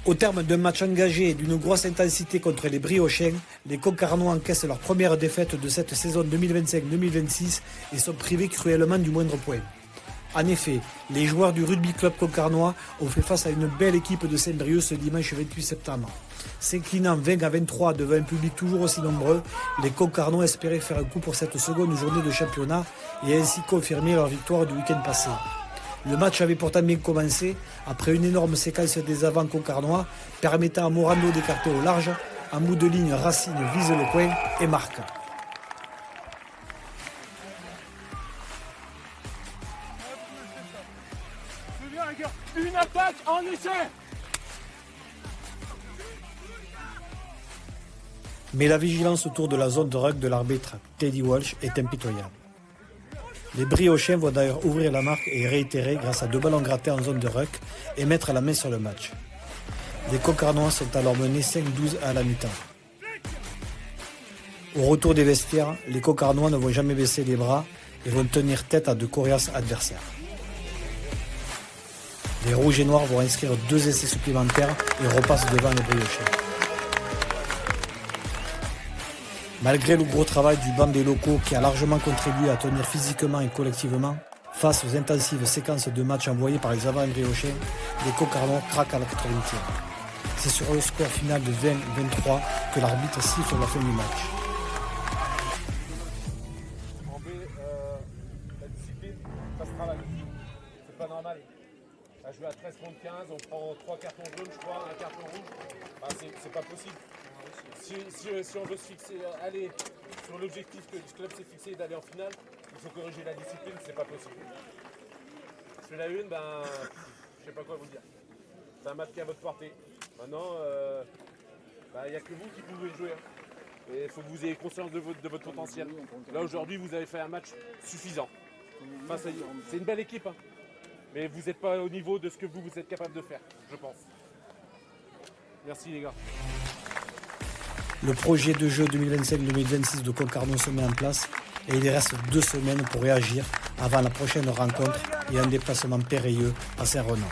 Au terme d'un match engagé et d'une grosse intensité contre les Briochéens, les Concarnois encaissent leur première défaite de cette saison 2025-2026 et sont privés cruellement du moindre point. En effet, les joueurs du rugby club concarnois ont fait face à une belle équipe de Saint-Brieuc ce dimanche 28 septembre. S'inclinant 20-23 devant un public toujours aussi nombreux, les Concarnois espéraient faire un coup pour cette seconde journée de championnat et ainsi confirmer leur victoire du week-end passé. Le match avait pourtant bien commencé, après une énorme séquence des avants concarnois, permettant à Morando d'écarter au large. En bout de ligne, Racine vise le coin et marque. Une attaque en essai. Mais la vigilance autour de la zone de ruck de l'arbitre Teddy Walsh est impitoyable. Les Briochéens vont d'ailleurs ouvrir la marque et réitérer grâce à 2 ballons grattés en zone de ruck et mettre la main sur le match. Les Concarnois sont alors menés 5-12 à la mi-temps. Au retour des vestiaires, les Concarnois ne vont jamais baisser les bras et vont tenir tête à de coriaces adversaires. Les Rouges et Noirs vont inscrire 2 essais supplémentaires et repassent devant les Briochéens. Malgré le gros travail du banc des locaux qui a largement contribué à tenir physiquement et collectivement, face aux intensives séquences de matchs envoyées par les avants briochéens, les Concarnois craquent à la 80e. C'est sur le score final de 20-23 que l'arbitre siffle la fin du match. En B, la discipline, ça se travaille. C'est pas normal. À jouer à 13 contre 15, on prend 3 cartons jaunes, je crois, un carton rouge. Enfin, c'est pas possible. Si on veut se fixer, aller sur l'objectif que le club s'est fixé d'aller en finale, il faut corriger la discipline, c'est pas possible. Sur la une, je sais pas quoi vous dire. C'est un match qui est à votre portée. Maintenant, il n'y a que vous qui pouvez jouer. Hein. Et il faut que vous ayez conscience de votre potentiel. Là aujourd'hui, vous avez fait un match suffisant. Enfin, c'est une belle équipe, hein. Mais vous n'êtes pas au niveau de ce que vous êtes capable de faire, je pense. Merci les gars. Le projet de jeu 2025-2026 de Concarneau se met en place et il reste 2 semaines pour réagir avant la prochaine rencontre et un déplacement périlleux à Saint-Renan.